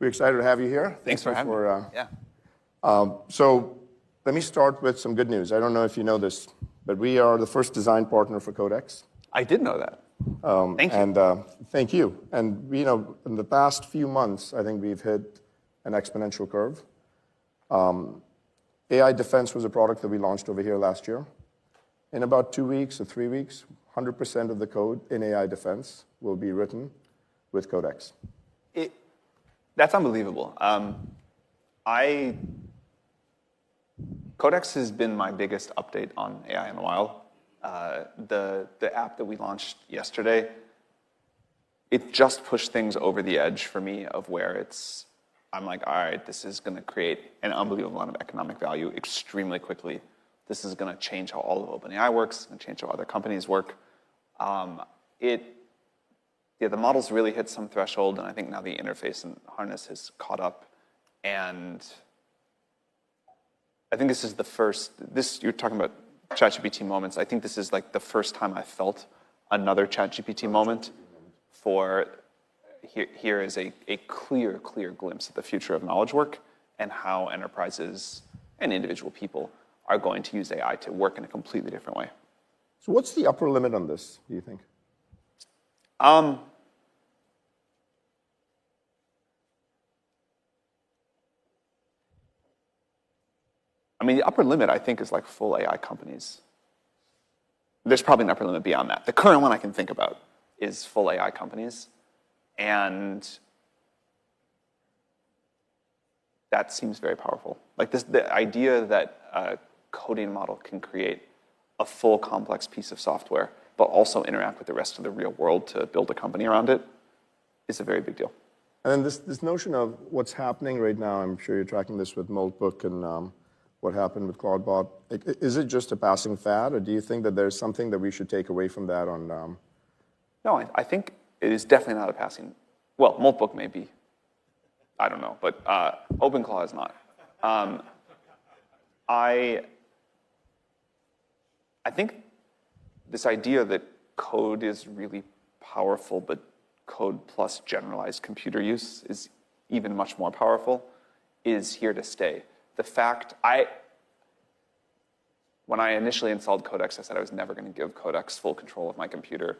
We're excited to have you here. Thanks for having me. Yeah. So let me start with some good news. I don't know if you know this, but we are the first design partner for Codex. I did know that. Thank you. And thank you. And in the past few months, I think we've hit an exponential curve. AI Defense was a product that we launched over here last year. In about 2 weeks or 3 weeks, 100% of the code in AI Defense will be written with Codex. That's unbelievable. Codex has been my biggest update on AI in a while. The app that we launched yesterday, it just pushed things over the edge for me of where I'm like, all right, this is going to create an unbelievable amount of economic value extremely quickly. This is going to change how all of OpenAI works and change how other companies work. The models really hit some threshold, and I think now the interface and harness has caught up. And I think this is the first, you're talking about ChatGPT moments. I think this is like the first time I felt another ChatGPT moment here is a clear glimpse of the future of knowledge work and how enterprises and individual people are going to use AI to work in a completely different way. So what's the upper limit on this, do you think? I mean, the upper limit, I think, is like full AI companies. There's probably an upper limit beyond that. The current one I can think about is full AI companies. And that seems very powerful. Like the idea that a coding model can create a full complex piece of software, but also interact with the rest of the real world to build a company around it is a very big deal. And then this notion of what's happening right now, I'm sure you're tracking this with Moltbook and what happened with Claudebot. Is it just a passing fad, or do you think that there's something that we should take away from that on? No, I think it is definitely not a passing. Well, Moltbook may be. I don't know, but OpenClaw is not. I think this idea that code is really powerful, but code plus generalized computer use is even much more powerful, is here to stay. The fact, when I initially installed Codex, I said I was never going to give Codex full control of my computer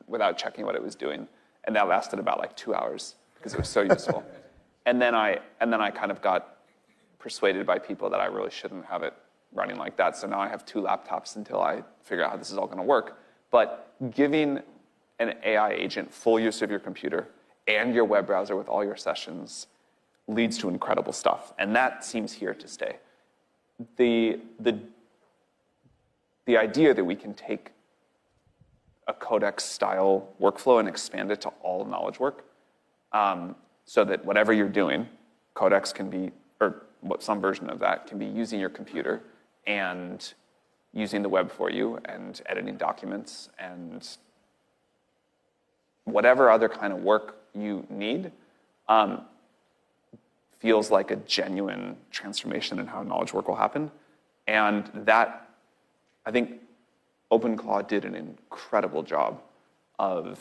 without checking what it was doing. And that lasted about like 2 hours because it was so useful. And then I kind of got persuaded by people that I really shouldn't have it running like that. So now I have 2 laptops until I figure out how this is all going to work. But giving an AI agent full use of your computer and your web browser with all your sessions leads to incredible stuff. And that seems here to stay. The idea that we can take a Codex-style workflow and expand it to all knowledge work, so that whatever you're doing, Codex can be, or some version of that can be using your computer and using the web for you and editing documents and whatever other kind of work you need, feels like a genuine transformation in how knowledge work will happen. And that, I think OpenClaw did an incredible job of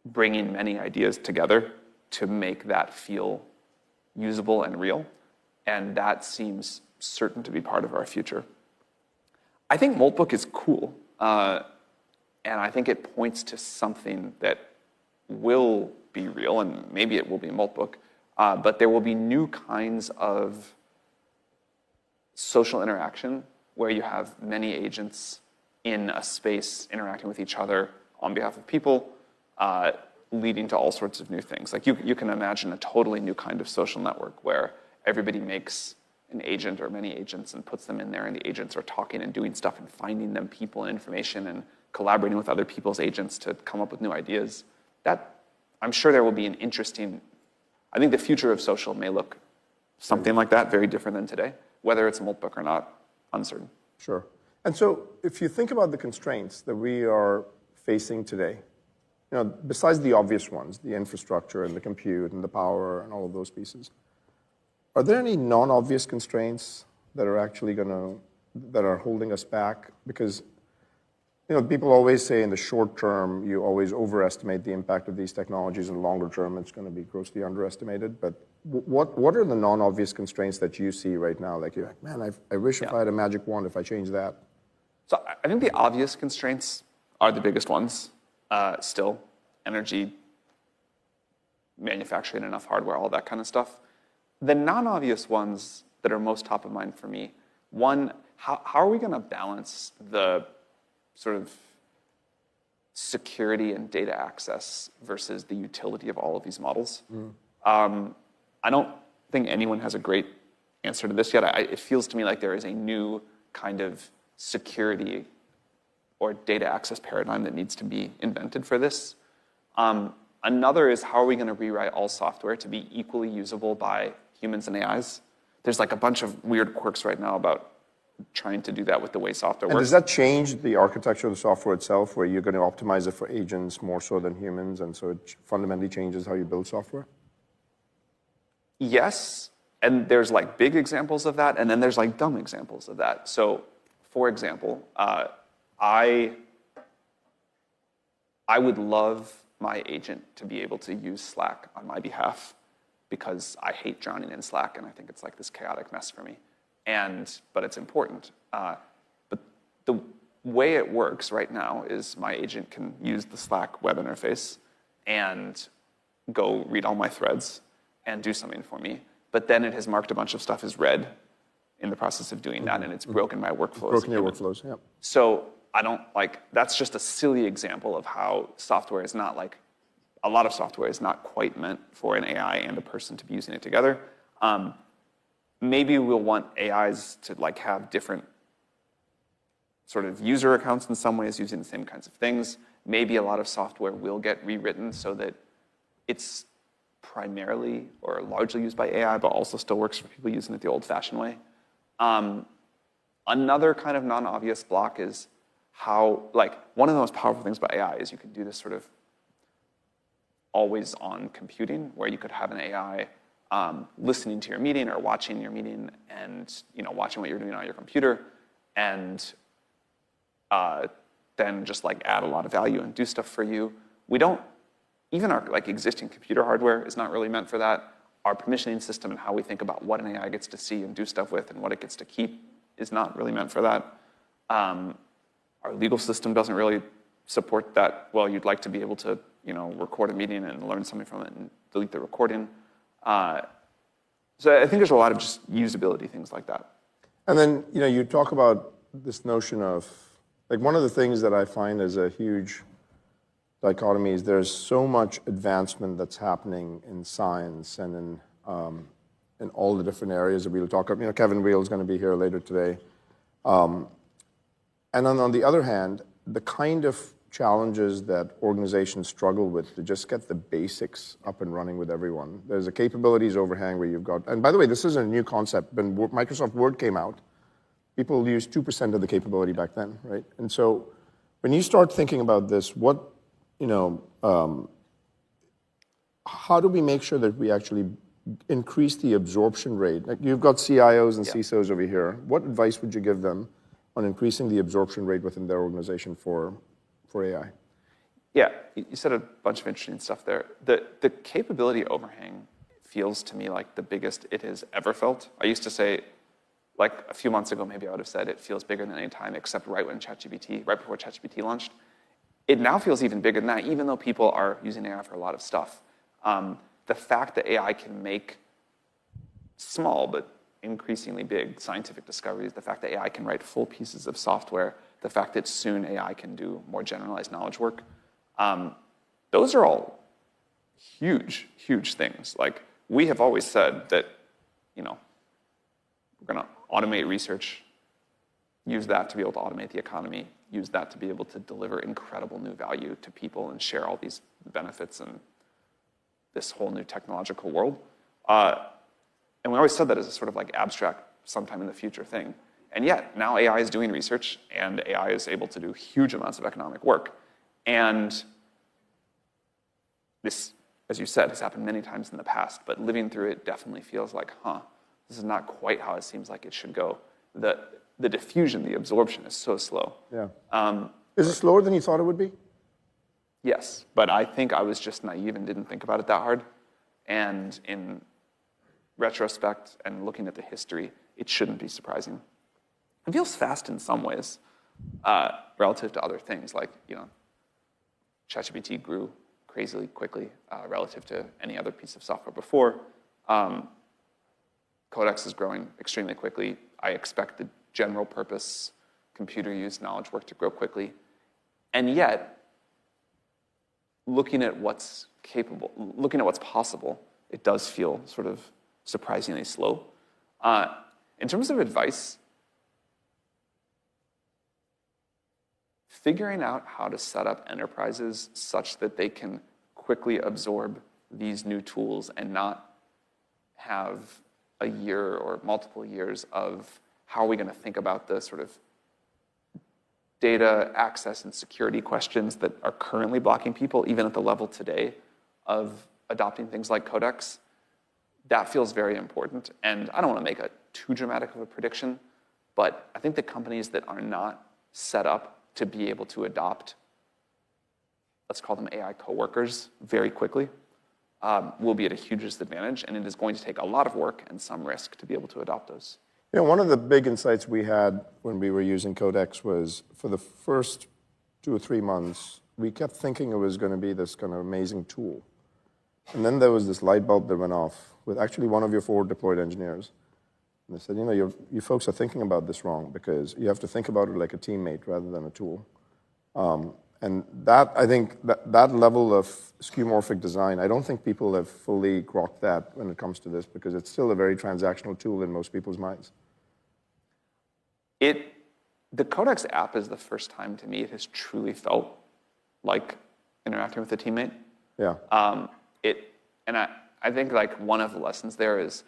bringing many ideas together to make that feel usable and real. And that seems certain to be part of our future. I think Moltbook is cool. And I think it points to something that will be real, and maybe it will be Moltbook, but there will be new kinds of social interaction where you have many agents in a space interacting with each other on behalf of people, leading to all sorts of new things. Like you can imagine a totally new kind of social network where everybody makes an agent or many agents and puts them in there, and the agents are talking and doing stuff and finding them people and information and collaborating with other people's agents to come up with new ideas. I'm sure there will be an interesting, I think the future of social may look something like that, very different than today. Whether it's Moltbook or not, uncertain. Sure. And so if you think about the constraints that we are facing today, besides the obvious ones, the infrastructure and the compute and the power and all of those pieces, are there any non-obvious constraints that are actually that are holding us back? Because People always say in the short term, you always overestimate the impact of these technologies. In the longer term, it's going to be grossly underestimated. But what are the non-obvious constraints that you see right now? Like, you're like, man, I wish if I had a magic wand, if I changed that. So I think the obvious constraints are the biggest ones still. Energy, manufacturing enough hardware, all that kind of stuff. The non-obvious ones that are most top of mind for me, one, how are we going to balance the sort of security and data access versus the utility of all of these models? I don't think anyone has a great answer to this yet. It feels to me like there is a new kind of security or data access paradigm that needs to be invented for this. Another is, how are we going to rewrite all software to be equally usable by humans and AIs? There's like a bunch of weird quirks right now about trying to do that with the way software works. And does that change the architecture of the software itself, where you're going to optimize it for agents more so than humans, and so it fundamentally changes how you build software? Yes, and there's like big examples of that, and then there's like dumb examples of that. So, for example, I would love my agent to be able to use Slack on my behalf, because I hate drowning in Slack, and I think it's like this chaotic mess for me. But it's important. But the way it works right now is my agent can use the Slack web interface and go read all my threads and do something for me. But then it has marked a bunch of stuff as red in the process of doing that, and it's broken my workflows. Broken your workflows, yeah. So I don't that's just a silly example of how software is not like, a lot of software is not quite meant for an AI and a person to be using it together. Maybe we'll want AIs to like have different sort of user accounts in some ways, using the same kinds of things. Maybe a lot of software will get rewritten so that it's primarily or largely used by AI, but also still works for people using it the old-fashioned way. Another kind of non-obvious block is how, like, one of the most powerful things about AI is you can do this sort of always-on computing, where you could have an AI listening to your meeting or watching your meeting, and watching what you're doing on your computer, and then just like add a lot of value and do stuff for you. We don't, even our like existing computer hardware is not really meant for that. Our permissioning system and how we think about what an AI gets to see and do stuff with and what it gets to keep is not really meant for that. Our legal system doesn't really support that. Well, you'd like to be able to record a meeting and learn something from it and delete the recording. So I think there's a lot of just usability things like that. And then, you talk about this notion of, like, one of the things that I find is a huge dichotomy is there's so much advancement that's happening in science and in all the different areas that we'll talk about. Kevin Weil is going to be here later today. And then on the other hand, the kind of challenges that organizations struggle with to just get the basics up and running with everyone. There's a capabilities overhang where you've got, and by the way, this isn't a new concept. When Microsoft Word came out, people used 2% of the capability back then, right? And so when you start thinking about this, how do we make sure that we actually increase the absorption rate? Like, you've got CIOs and CISOs over here. What advice would you give them on increasing the absorption rate within their organization for AI? Yeah, you said a bunch of interesting stuff there. The capability overhang feels to me like the biggest it has ever felt. I used to say, like a few months ago, maybe I would have said it feels bigger than any time except right before ChatGPT launched. It now feels even bigger than that, even though people are using AI for a lot of stuff. The fact that AI can make small but increasingly big scientific discoveries, the fact that AI can write full pieces of software, the fact that soon AI can do more generalized knowledge work, those are all huge, huge things. Like, we have always said that, we're going to automate research, use that to be able to automate the economy, use that to be able to deliver incredible new value to people and share all these benefits in this whole new technological world. And we always said that as a sort of like abstract, sometime in the future thing. And yet, now AI is doing research, and AI is able to do huge amounts of economic work. And this, as you said, has happened many times in the past, but living through it definitely feels like, this is not quite how it seems like it should go. The diffusion, the absorption is so slow. Yeah. Is it slower than you thought it would be? Yes, but I think I was just naive and didn't think about it that hard. And in retrospect and looking at the history, it shouldn't be surprising. It feels fast in some ways relative to other things, like, ChatGPT grew crazily quickly relative to any other piece of software before. Codex is growing extremely quickly. I expect the general purpose computer use knowledge work to grow quickly. And yet, looking at what's possible, it does feel sort of surprisingly slow. In terms of advice, figuring out how to set up enterprises such that they can quickly absorb these new tools and not have a year or multiple years of how are we going to think about the sort of data access and security questions that are currently blocking people, even at the level today of adopting things like Codex. That feels very important. And I don't want to make too dramatic of a prediction, but I think the companies that are not set up to be able to adopt, let's call them AI coworkers, very quickly, will be at a huge disadvantage, and it is going to take a lot of work and some risk to be able to adopt those. One of the big insights we had when we were using Codex was for the first 2 or 3 months, we kept thinking it was going to be this kind of amazing tool. And then there was this light bulb that went off with actually one of your forward deployed engineers. And they said, you folks are thinking about this wrong because you have to think about it like a teammate rather than a tool. And that, I think, that level of skeuomorphic design, I don't think people have fully grokked that when it comes to this because it's still a very transactional tool in most people's minds. The Codex app is the first time to me it has truly felt like interacting with a teammate. Yeah. I think like one of the lessons there is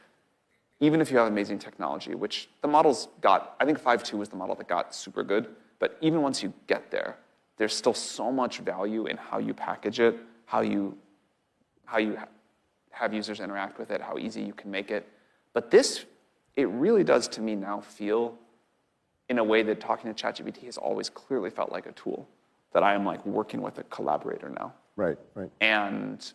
even if you have amazing technology, which the models got, I think 5.2 was the model that got super good, but even once you get there, there's still so much value in how you package it, how you have users interact with it, how easy you can make it. But this, it really does to me now feel in a way that talking to ChatGPT has always clearly felt like a tool, that I am like working with a collaborator now. Right. And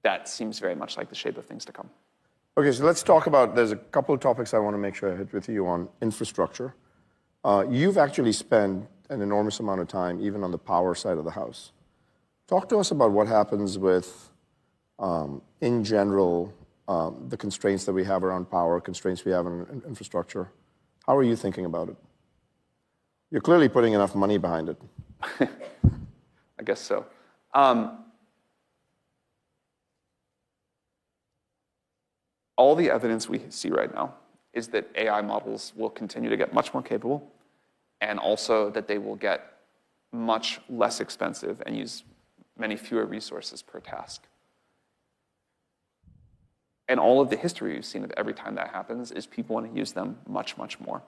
that seems very much like the shape of things to come. Okay, so let's talk about, there's a couple of topics I want to make sure I hit with you on infrastructure. You've actually spent an enormous amount of time even on the power side of the house. Talk to us about what happens with, in general, the constraints that we have around power, constraints we have in infrastructure. How are you thinking about it? You're clearly putting enough money behind it. I guess so. All the evidence we see right now is that AI models will continue to get much more capable, and also that they will get much less expensive and use many fewer resources per task. And all of the history we've seen of every time that happens is people want to use them much, much more.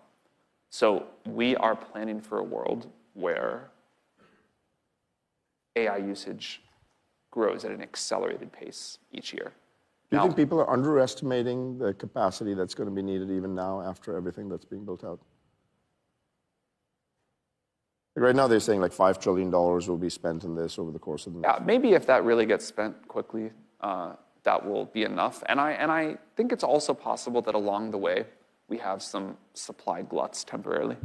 So we are planning for a world where AI usage grows at an accelerated pace each year. Do you think people are underestimating the capacity that's going to be needed even now after everything that's being built out? Right now they're saying like $5 trillion will be spent in this over the course of the next. Yeah, maybe if that really gets spent quickly, that will be enough. And I think it's also possible that along the way we have some supply gluts temporarily.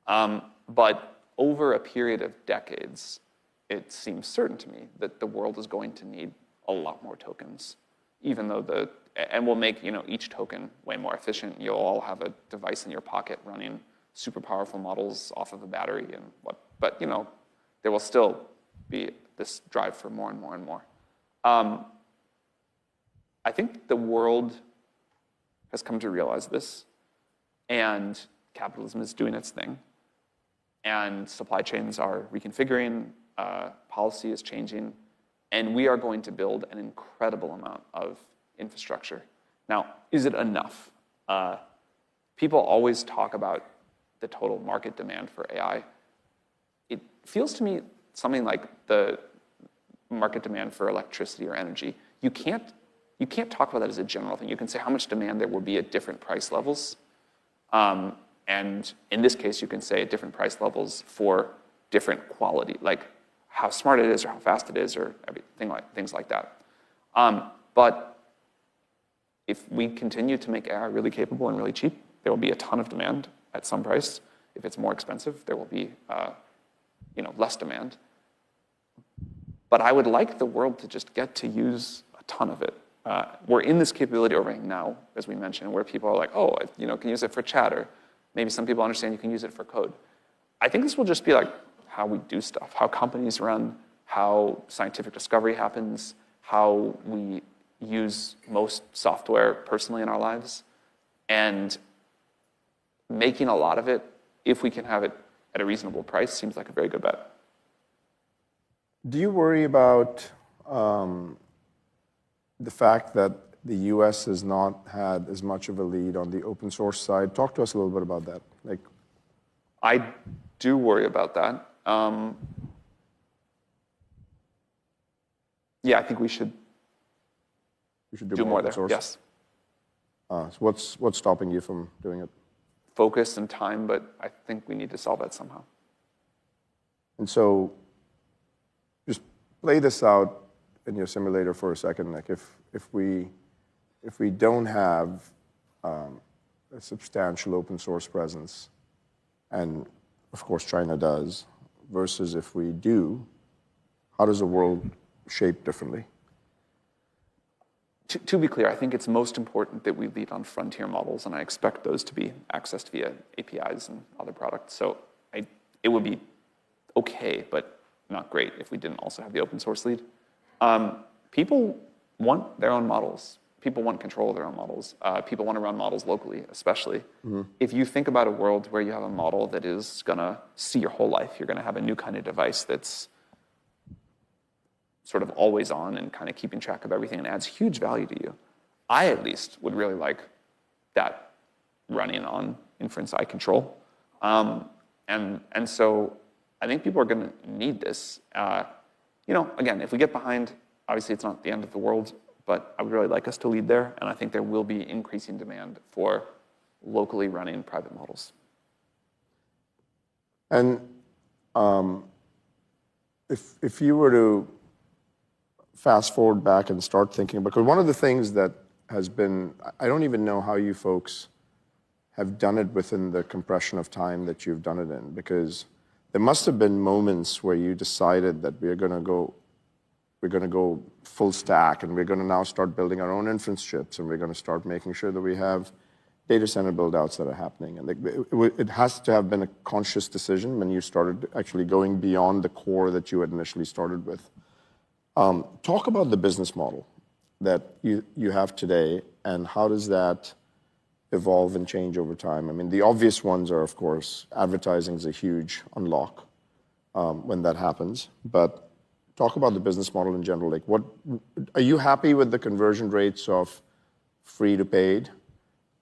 But over a period of decades, it seems certain to me that the world is going to need a lot more tokens. Even though and we'll make each token way more efficient. You'll all have a device in your pocket running super powerful models off of a battery and but there will still be this drive for more and more and more. I think the world has come to realize this, and capitalism is doing its thing, and supply chains are reconfiguring, policy is changing, and we are going to build an incredible amount of infrastructure. Now, is it enough? People always talk about the total market demand for AI. It feels to me something like the market demand for electricity or energy. You can't talk about that as a general thing. You can say how much demand there will be at different price levels. And in this case, you can say at different price levels for different quality, like how smart it is or how fast it is or things like that. But if we continue to make AI really capable and really cheap, there will be a ton of demand at some price. If it's more expensive, there will be less demand. But I would like the world to just get to use a ton of it. We're in this capability right now, as we mentioned, where people are like, oh, can use it for chat, or maybe some people understand you can use it for code. I think this will just be like how we do stuff, how companies run, how scientific discovery happens, how we use most software personally in our lives. And making a lot of it, if we can have it at a reasonable price, seems like a very good bet. Do you worry about the fact that the US has not had as much of a lead on the open source side? Talk to us a little bit about that. I do worry about that. Yeah, I think we should do more there. Source? Yes. So what's stopping you from doing it? Focus and time, but I think we need to solve that somehow. And so just play this out in your simulator for a second. Like if we don't have a substantial open source presence, and of course China does, versus if we do, how does the world shape differently? To be clear, I think it's most important that we lead on frontier models, and I expect those to be accessed via APIs and other products. So it would be okay, but not great if we didn't also have the open source lead. People want their own models. People want control of their own models. People want to run models locally, especially. Mm-hmm. If you think about a world where you have a model that is going to see your whole life, you're going to have a new kind of device that's sort of always on and kind of keeping track of everything and adds huge value to you. I, at least, would really like that running on inference I control. And so I think people are going to need this. Again, if we get behind, obviously it's not the end of the world, but I would really like us to lead there, and I think there will be increasing demand for locally running private models. And if you were to fast forward back and start thinking, because one of the things that has been, I don't even know how you folks have done it within the compression of time that you've done it in, because there must have been moments where you decided that we're going to go full stack, and we're going to now start building our own inference chips, and we're going to start making sure that we have data center build-outs that are happening. And it has to have been a conscious decision when you started actually going beyond the core that you had initially started with. Talk about the business model that you have today, and how does that evolve and change over time? I mean, the obvious ones are, of course, advertising is a huge unlock when that happens. But talk about the business model in general. Like, what are you happy with the conversion rates of free to paid?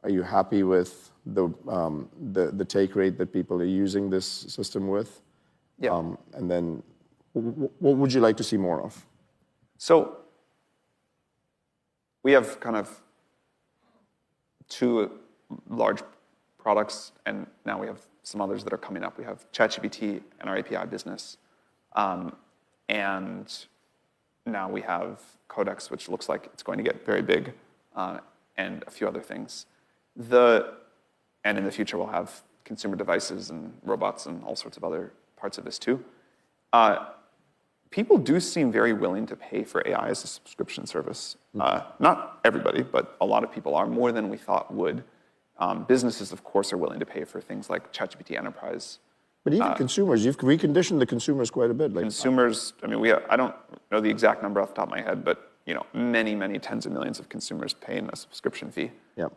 Are you happy with the take rate that people are using this system with? Yeah. And then, what would you like to see more of? So we have kind of two large products, and now we have some others that are coming up. We have ChatGPT and our API business. And now we have Codex, which looks like it's going to get very big, and a few other things. And in the future, we'll have consumer devices and robots and all sorts of other parts of this too. People do seem very willing to pay for AI as a subscription service. Not everybody, but a lot of people are, more than we thought would. Businesses, of course, are willing to pay for things like ChatGPT Enterprise. But even consumers, you've reconditioned the consumers quite a bit. Consumers, I mean, I don't know the exact number off the top of my head, but many, many tens of millions of consumers paying a subscription fee. Yep.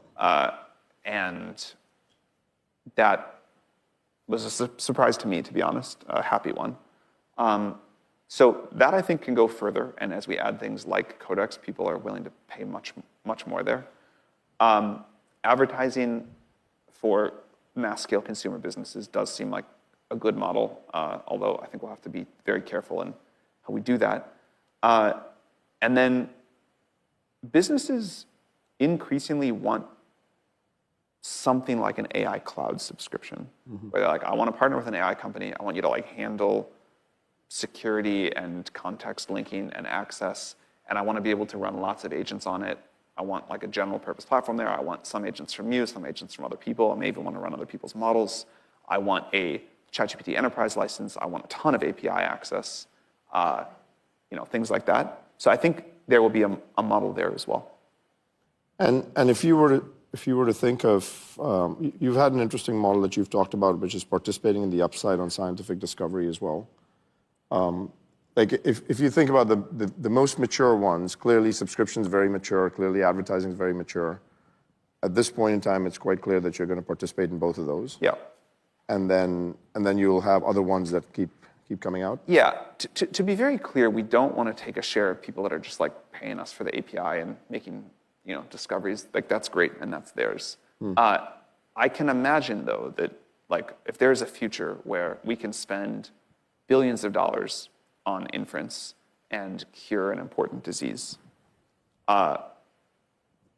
And that was a surprise to me, to be honest, a happy one. So that, I think, can go further, and as we add things like Codex, people are willing to pay much, much more there. Advertising for mass-scale consumer businesses does seem like a good model, although I think we'll have to be very careful in how we do that. And then businesses increasingly want something like an AI cloud subscription, where they're like, I want to partner with an AI company. I want you to like handle security and context linking and access, and I want to be able to run lots of agents on it. I want like a general purpose platform there. I want some agents from you, some agents from other people. I may even want to run other people's models. I want a ChatGPT enterprise license. I want a ton of API access, things like that. So I think there will be a model there as well. And if you were to think of, you've had an interesting model that you've talked about, which is participating in the upside on scientific discovery as well. Like if you think about the most mature ones, clearly subscription's very mature, clearly advertising is very mature. At this point in time, it's quite clear that you're going to participate in both of those. Yeah. And then you'll have other ones that keep coming out. Yeah. To be very clear, we don't want to take a share of people that are just like paying us for the API and making discoveries. Like that's great and that's theirs. I can imagine though that like if there's a future where we can spend billions of dollars on inference and cure an important disease,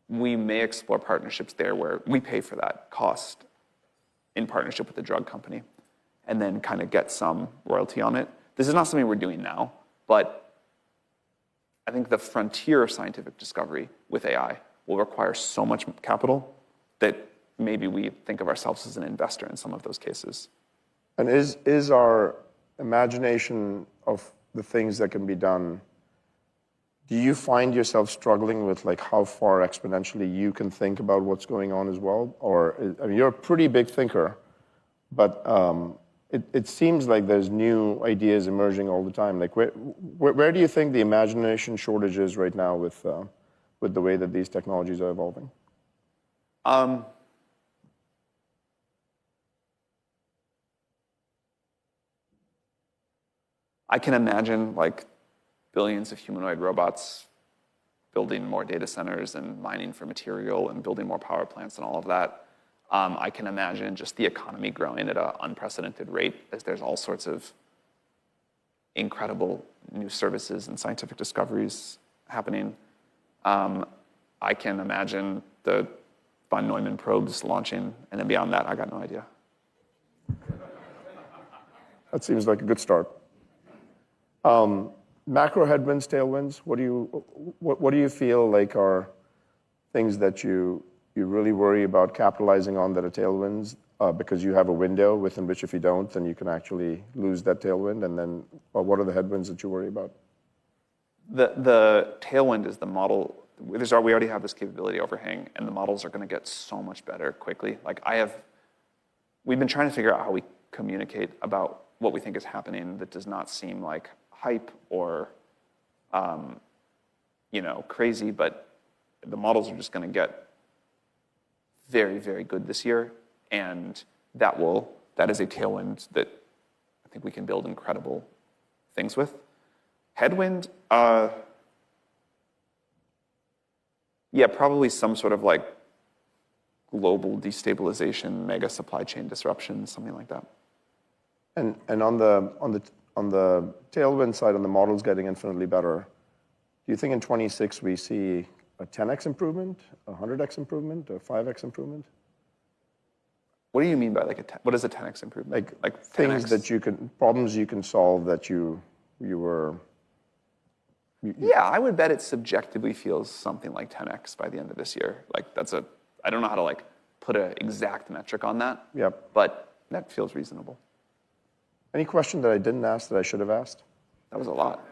we may explore partnerships there where we pay for that cost in partnership with the drug company and then kind of get some royalty on it. This is not something we're doing now, but I think the frontier of scientific discovery with AI will require so much capital that maybe we think of ourselves as an investor in some of those cases. And is our imagination of the things that can be done, do you find yourself struggling with like how far exponentially you can think about what's going on as well? Or, I mean, you're a pretty big thinker, but it seems like there's new ideas emerging all the time. Like where do you think the imagination shortage is right now with the way that these technologies are evolving? I can imagine like billions of humanoid robots building more data centers and mining for material and building more power plants and all of that. I can imagine just the economy growing at an unprecedented rate as there's all sorts of incredible new services and scientific discoveries happening. I can imagine the von Neumann probes launching, and then beyond that, I got no idea. That seems like a good start. Macro headwinds, tailwinds, what do you feel like are things that you really worry about capitalizing on that are tailwinds because you have a window within which if you don't, then you can actually lose that tailwind? And then what are the headwinds that you worry about? The tailwind is the model. We already have this capability overhang, and the models are going to get so much better quickly. Like we've been trying to figure out how we communicate about what we think is happening that does not seem like hype or crazy, but the models are just going to get very, very good this year, and that is a tailwind that I think we can build incredible things with. Headwind, probably some sort of like global destabilization, mega supply chain disruption, something like that. And on the tailwind side, on the models getting infinitely better, do you think in 26 we see a 10x improvement, a 100x improvement, a 5x improvement? What do you mean by what is a 10x improvement? Like 10x? Things that problems you can solve that you were. Yeah, I would bet it subjectively feels something like 10x by the end of this year. Like I don't know how to like put an exact metric on that. Yep. But that feels reasonable. Any question that I didn't ask that I should have asked? That was a lot.